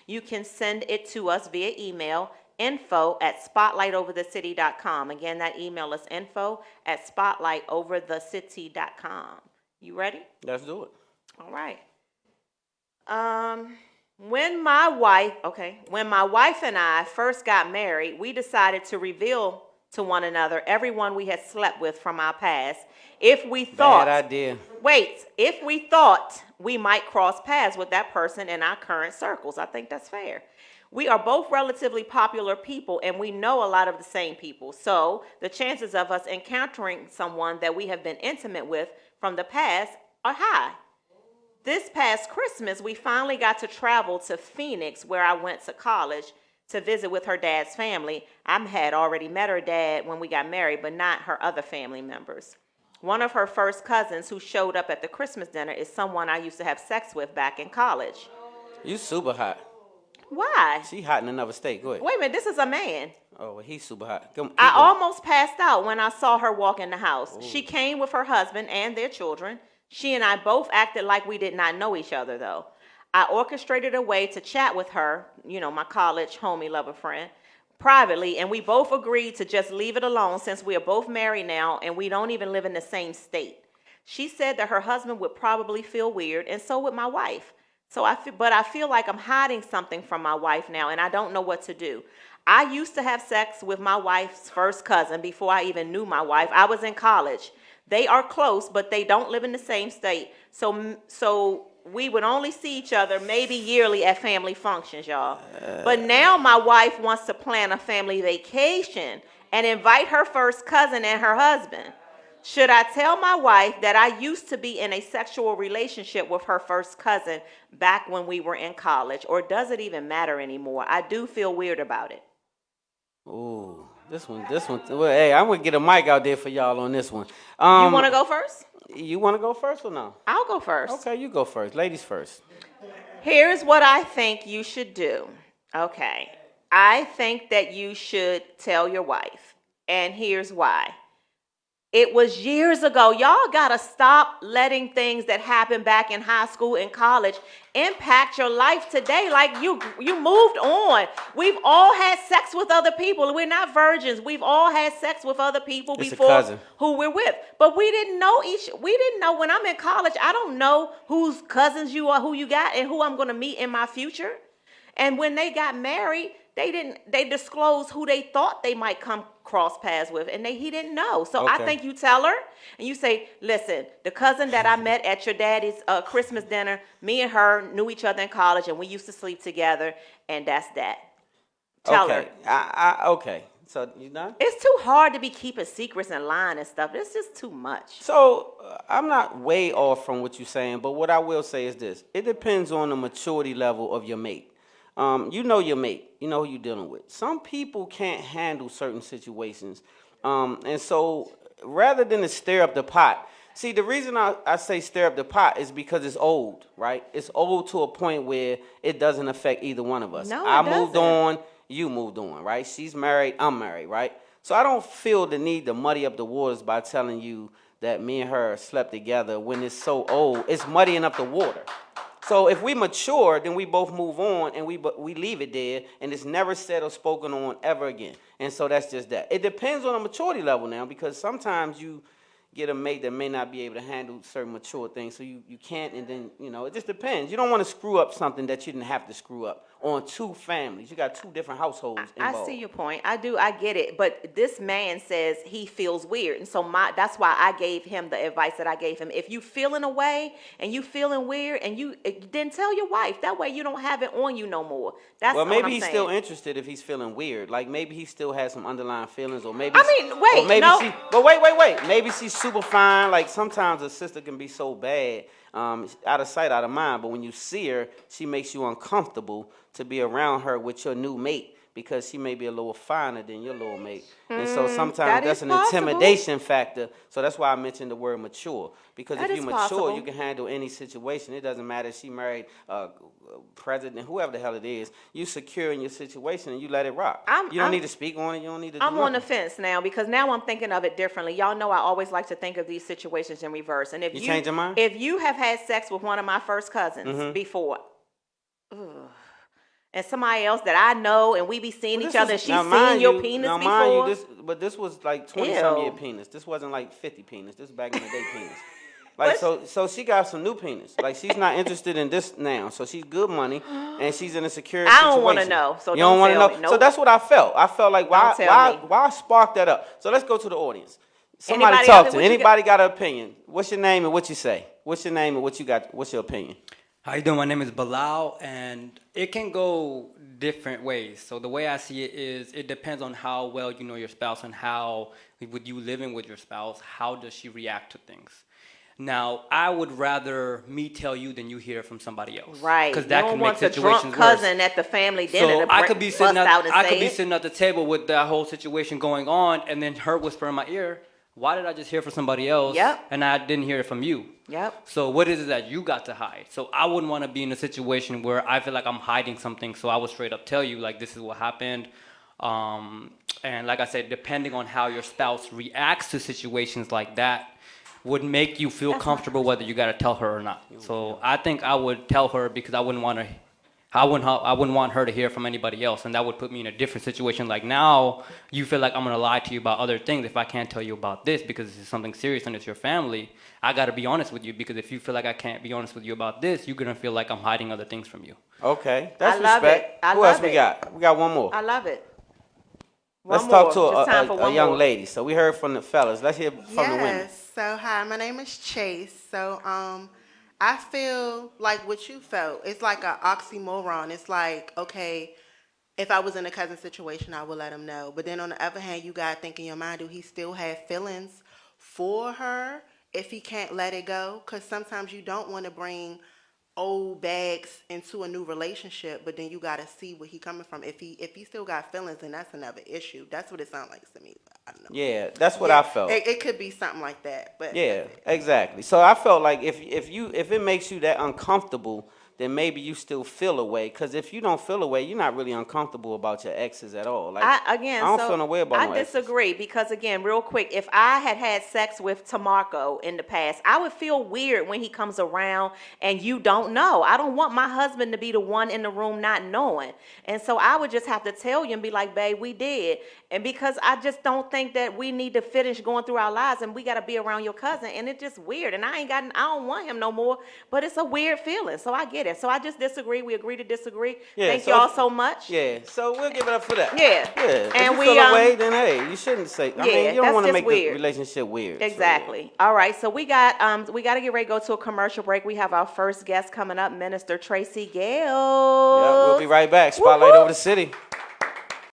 you can send it to us via email, info@spotlightoverthecity.com. Again, that email is info@spotlightoverthecity.com. You ready? Let's do it. All right. When my wife and I first got married, we decided to reveal to one another everyone we had slept with from our past. If we thought, Bad idea. if we thought we might cross paths with that person in our current circles. I think that's fair. We are both relatively popular people and we know a lot of the same people. So the chances of us encountering someone that we have been intimate with from the past are high. This past Christmas, we finally got to travel to Phoenix, where I went to college, to visit with her dad's family. I had already met her dad when we got married, but not her other family members. One of her first cousins who showed up at the Christmas dinner is someone I used to have sex with back in college. You super hot. Why? She hot in another state. Go ahead. Wait a minute, this is a man. Oh, well, he's super hot. Keep I going. almost passed out when I saw her walk in the house. Ooh. She came with her husband and their children. She and I both acted like we did not know each other, though. I orchestrated a way to chat with her, my college homie, lover friend, privately, and we both agreed to just leave it alone since we are both married now and we don't even live in the same state. She said that her husband would probably feel weird, and so would my wife. But I feel like I'm hiding something from my wife now, and I don't know what to do. I used to have sex with my wife's first cousin before I even knew my wife. I was in college. They are close, but they don't live in the same state. So we would only see each other maybe yearly at family functions, y'all. But now my wife wants to plan a family vacation and invite her first cousin and her husband. Should I tell my wife that I used to be in a sexual relationship with her first cousin back when we were in college, or does it even matter anymore? I do feel weird about it. Ooh, this one. Well, hey, I'm gonna get a mic out there for y'all on this one. You want to go first? You want to go first or no? I'll go first. Okay, you go first. Ladies first. Here's what I think you should do. Okay. I think that you should tell your wife. And here's why. It was years ago. Y'all got to stop letting things that happened back in high school and college impact your life today. Like you moved on. We've all had sex with other people. We're not virgins. We've all had sex with other people before who we're with. But we didn't know when I'm in college, I don't know whose cousins you are, who you got, and who I'm going to meet in my future. And when they got married, they disclosed who they thought they might come cross paths with, and he didn't know. So okay. I think you tell her and you say, listen, the cousin that I met at your daddy's Christmas dinner, me and her knew each other in college and we used to sleep together, and that's that. Tell her. Okay. So you done? It's too hard to be keeping secrets and lying and stuff. It's just too much. So I'm not way off from what you're saying, but what I will say is this. It depends on the maturity level of your mate. You know your mate. You know who you're dealing with. Some people can't handle certain situations. And so rather than to stir up the pot, see, the reason I say stir up the pot is because it's old, right? It's old to a point where it doesn't affect either one of us. No, I moved on, you moved on, right? She's married, I'm married, right? So I don't feel the need to muddy up the waters by telling you that me and her slept together when it's so old. It's muddying up the water. So if we mature, then we both move on and we leave it there, and it's never said or spoken on ever again. And so that's just that. It depends on the maturity level now, because sometimes you get a mate that may not be able to handle certain mature things, so you can't, and then, it just depends. You don't want to screw up something that you didn't have to screw up on two families. You got two different households involved. I see your point. I get it. But this man says he feels weird, and so that's why I gave him the advice that I gave him. If you feeling a way and you feeling weird, and then tell your wife. That way you don't have it on you no more. That's well, maybe what I'm he's saying. still interested if he's feeling weird. Like maybe he still has some underlying feelings, or maybe wait. Maybe she's super fine. Like sometimes a sister can be so bad, out of sight, out of mind. But when you see her, she makes you uncomfortable to be around her with your new mate, because she may be a little finer than your little mate. And so sometimes that's an intimidation factor. So that's why I mentioned the word mature. Because if you're mature, you can handle any situation. It doesn't matter if she married president, whoever the hell it is. You secure in your situation and you let it rock. You don't need to speak on it. You don't need to do I'm nothing. on the fence now, because now I'm thinking of it differently. Y'all know I always like to think of these situations in reverse. And if you change your mind? If you have had sex with one of my first cousins before, and somebody else that I know, and we be seeing each other, and she's seen your penis before. Mind you, this was like 20-some year penis. This wasn't like 50 penis. This was back in the day penis. Like, so she got some new penis. Like, she's not interested in this now. So she's good money, and she's in a secure situation. I don't want to know. So you don't want to know. Nope. So that's what I felt. I felt like why spark that up? So let's go to the audience. Somebody talk to. Anybody got an opinion? What's your name and what you say? What's your name and what you got? What's your opinion? How you doing? My name is Bilal, and it can go different ways. So the way I see it is, it depends on how well you know your spouse and how, with you living with your spouse, how does she react to things. Now, I would rather me tell you than you hear from somebody else. Right. Because that can make situations worse. Drunk cousin at the family dinner. So I could be sitting at the table with that whole situation going on, and then her whisper in my ear, why did I just hear from somebody else and I didn't hear it from you? Yep. So what is it that you got to hide? So I wouldn't want to be in a situation where I feel like I'm hiding something, so I would straight up tell you, like, this is what happened. And like I said, depending on how your spouse reacts to situations like that, would make you feel comfortable whether you got to tell her or not. So I think I would tell her because I wouldn't want her to hear from anybody else, and that would put me in a different situation. Like, now you feel like I'm gonna lie to you about other things if I can't tell you about this because this is something serious and it's your family. I gotta be honest with you, because if you feel like I can't be honest with you about this, you're gonna feel like I'm hiding other things from you. Okay, that's respect. Who else we got? We got one more. I love it. Let's talk to a young lady. So we heard from the fellas. Let's hear from the women. Yes. So hi, my name is Chase. So I feel like what you felt. It's like an oxymoron. It's like, okay, if I was in a cousin situation, I would let him know. But then on the other hand, you got to think in your mind, do he still have feelings for her if he can't let it go? Because sometimes you don't want to bring old bags into a new relationship, but then you got to see where he coming from. If he still got feelings, then that's another issue. That's what it sounds like to me. I don't know. Yeah, that's what I felt. It could be something like that, but yeah, exactly. So I felt like if it makes you that uncomfortable, then maybe you still feel a way. Because if you don't feel a way, you're not really uncomfortable about your exes at all. Like, I don't feel no way about my exes. I disagree because, again, real quick, if I had sex with Tamarco in the past, I would feel weird when he comes around and you don't know. I don't want my husband to be the one in the room not knowing. And so I would just have to tell you and be like, babe, we did. And because I just don't think that we need to finish going through our lives and we got to be around your cousin. And it's just weird. And I don't want him no more. But it's a weird feeling. So I get it. So I just disagree. We agree to disagree. Yeah, Thank y'all so much. Yeah. So we'll give it up for that. Yeah. Yeah. And if you feel away, then hey, you shouldn't say. I mean, you don't want to make the relationship weird. Exactly. So, yeah. All right. So we got to get ready to go to a commercial break. We have our first guest coming up, Minister Tracy Gale. Yeah, we'll be right back. Spotlight over the city.